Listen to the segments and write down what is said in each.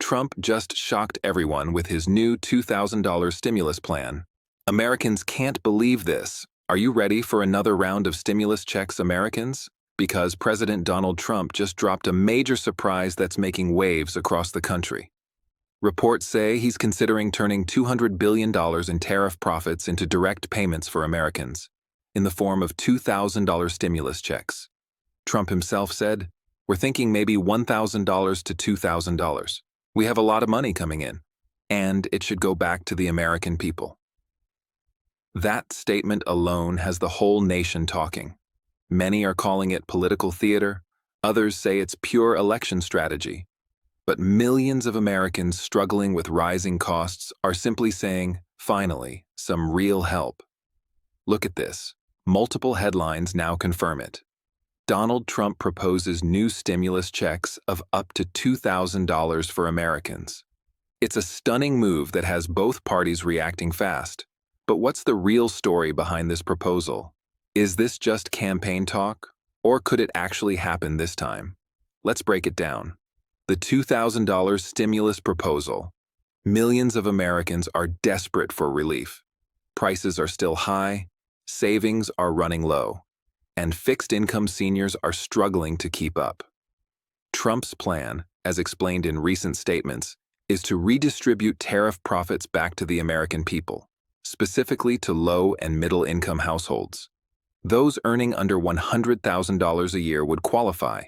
Trump just shocked everyone with his new $2,000 stimulus plan. Americans can't believe this. Are you ready for another round of stimulus checks, Americans? Because President Donald Trump just dropped a major surprise that's making waves across the country. Reports say he's considering turning $200 billion in tariff profits into direct payments for Americans, in the form of $2,000 stimulus checks. Trump himself said, "We're thinking maybe $1,000 to $2,000. We have a lot of money coming in, and it should go back to the American people." That statement alone has the whole nation talking. Many are calling it political theater, others say it's pure election strategy. But millions of Americans struggling with rising costs are simply saying, finally, some real help. Look at this. Multiple headlines now confirm it. Donald Trump proposes new stimulus checks of up to $2,000 for Americans. It's a stunning move that has both parties reacting fast. But what's the real story behind this proposal? Is this just campaign talk, or could it actually happen this time? Let's break it down. The $2,000 stimulus proposal. Millions of Americans are desperate for relief. Prices are still high, savings are running low, and fixed-income seniors are struggling to keep up. Trump's plan, as explained in recent statements, is to redistribute tariff profits back to the American people, specifically to low and middle-income households. Those earning under $100,000 a year would qualify,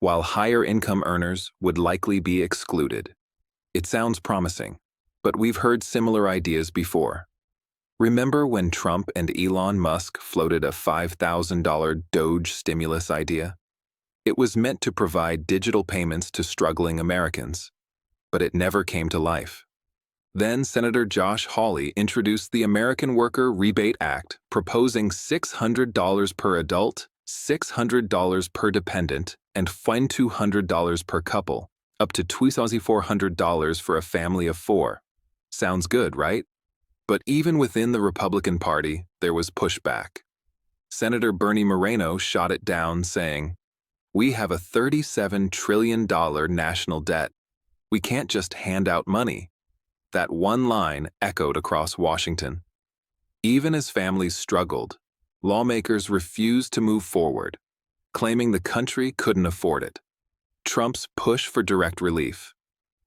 while higher-income earners would likely be excluded. It sounds promising, but we've heard similar ideas before. Remember when Trump and Elon Musk floated a $5,000 Doge stimulus idea? It was meant to provide digital payments to struggling Americans, but it never came to life. Then Senator Josh Hawley introduced the American Worker Rebate Act, proposing $600 per adult, $600 per dependent, and $200 per couple, up to $2,400 for a family of four. Sounds good, right? But even within the Republican Party, there was pushback. Senator Bernie Moreno shot it down, saying, "We have a $37 trillion national debt. We can't just hand out money." That one line echoed across Washington. Even as families struggled, lawmakers refused to move forward, claiming the country couldn't afford it. Trump's push for direct relief.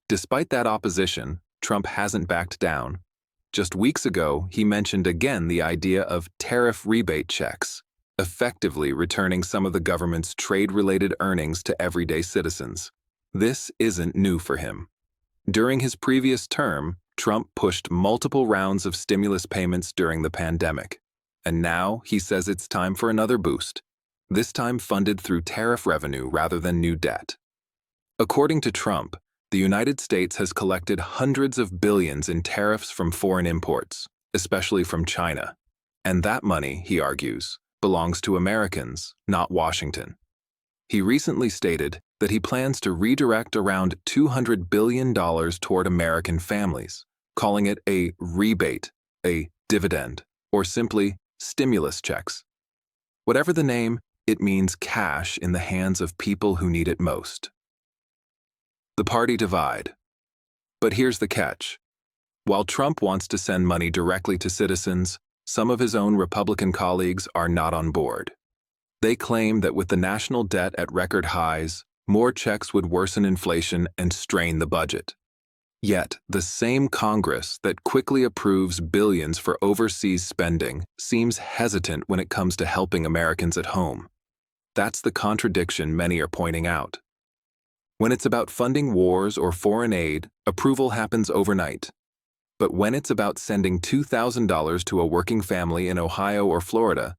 Despite that opposition, Trump hasn't backed down. Just weeks ago, he mentioned again the idea of tariff rebate checks, effectively returning some of the government's trade-related earnings to everyday citizens. This isn't new for him. During his previous term, Trump pushed multiple rounds of stimulus payments during the pandemic. And now he says it's time for another boost, this time funded through tariff revenue rather than new debt. According to Trump, the United States has collected hundreds of billions in tariffs from foreign imports, especially from China. And that money, he argues, belongs to Americans, not Washington. He recently stated that he plans to redirect around $200 billion toward American families, calling it a rebate, a dividend, or simply stimulus checks. Whatever the name, it means cash in the hands of people who need it most. The party divide. But here's the catch. While Trump wants to send money directly to citizens, some of his own Republican colleagues are not on board. They claim that with the national debt at record highs, more checks would worsen inflation and strain the budget. Yet, the same Congress that quickly approves billions for overseas spending seems hesitant when it comes to helping Americans at home. That's the contradiction many are pointing out. When it's about funding wars or foreign aid, approval happens overnight. But when it's about sending $2,000 to a working family in Ohio or Florida,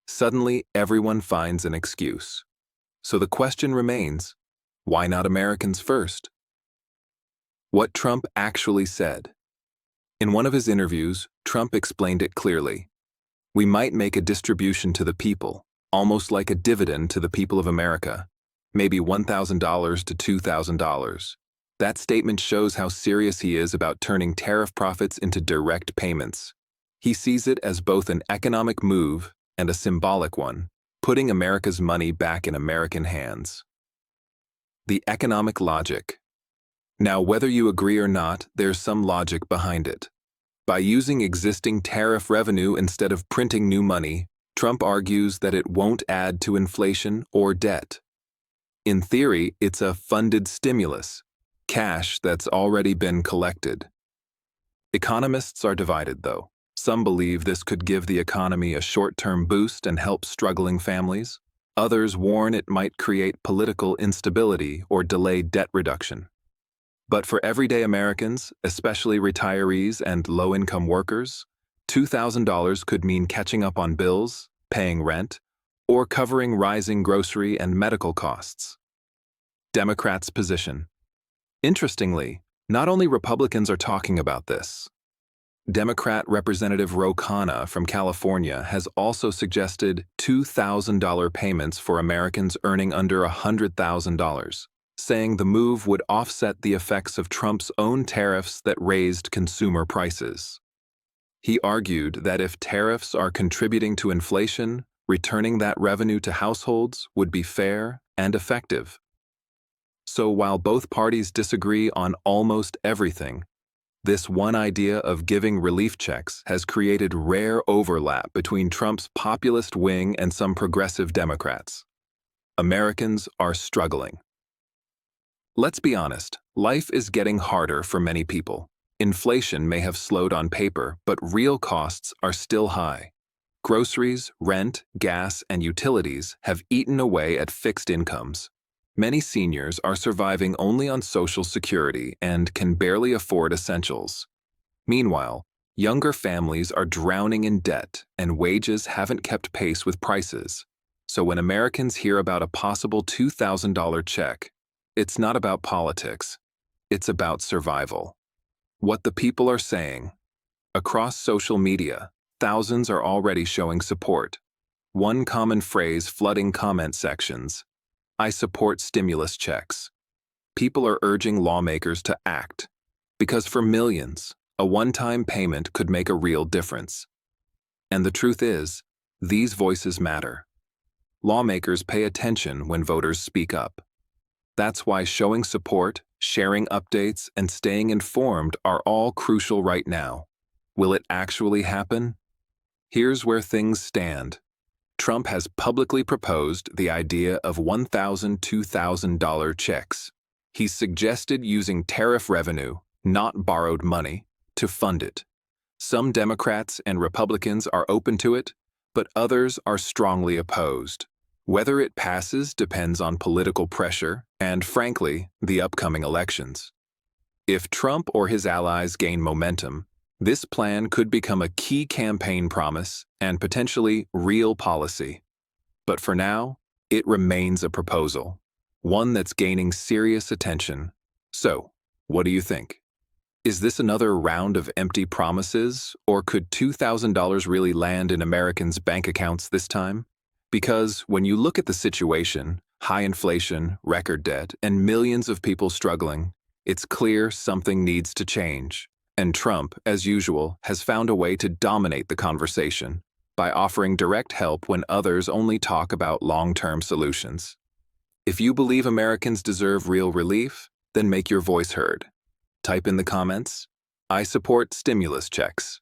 suddenly everyone finds an excuse. So the question remains, why not Americans first? What Trump actually said. In one of his interviews, Trump explained it clearly. We might make a distribution to the people, almost like a dividend to the people of America, maybe $1,000 to $2,000. That statement shows how serious he is about turning tariff profits into direct payments. He sees it as both an economic move and a symbolic one, putting America's money back in American hands. The economic logic. Now, whether you agree or not, there's some logic behind it. By using existing tariff revenue instead of printing new money, Trump argues that it won't add to inflation or debt. In theory, it's a funded stimulus, cash that's already been collected. Economists are divided, though. Some believe this could give the economy a short-term boost and help struggling families. Others warn it might create political instability or delay debt reduction. But for everyday Americans, especially retirees and low-income workers, $2,000 could mean catching up on bills, paying rent, or covering rising grocery and medical costs. Democrats' position. Interestingly, not only Republicans are talking about this. Democrat Representative Ro Khanna from California has also suggested $2,000 payments for Americans earning under $100,000, saying the move would offset the effects of Trump's own tariffs that raised consumer prices. He argued that if tariffs are contributing to inflation, returning that revenue to households would be fair and effective. So while both parties disagree on almost everything, this one idea of giving relief checks has created rare overlap between Trump's populist wing and some progressive Democrats. Americans are struggling. Let's be honest, life is getting harder for many people. Inflation may have slowed on paper, but real costs are still high. Groceries, rent, gas, and utilities have eaten away at fixed incomes. Many seniors are surviving only on Social Security and can barely afford essentials. Meanwhile, younger families are drowning in debt and wages haven't kept pace with prices. So when Americans hear about a possible $2,000 check, it's not about politics, it's about survival. What the people are saying. Across social media, thousands are already showing support. One common phrase flooding comment sections: "I support stimulus checks." People are urging lawmakers to act, because for millions, a one-time payment could make a real difference. And the truth is, these voices matter. Lawmakers pay attention when voters speak up. That's why showing support, sharing updates, and staying informed are all crucial right now. Will it actually happen? Here's where things stand. Trump has publicly proposed the idea of $1,000, $2,000 checks. He's suggested using tariff revenue, not borrowed money, to fund it. Some Democrats and Republicans are open to it, but others are strongly opposed. Whether it passes depends on political pressure and, frankly, the upcoming elections. If Trump or his allies gain momentum, this plan could become a key campaign promise and potentially real policy. But for now, it remains a proposal, one that's gaining serious attention. So, what do you think? Is this another round of empty promises, or could $2,000 really land in Americans' bank accounts this time? Because when you look at the situation, high inflation, record debt, and millions of people struggling, it's clear something needs to change. And Trump, as usual, has found a way to dominate the conversation by offering direct help when others only talk about long-term solutions. If you believe Americans deserve real relief, then make your voice heard. Type in the comments, "I support stimulus checks."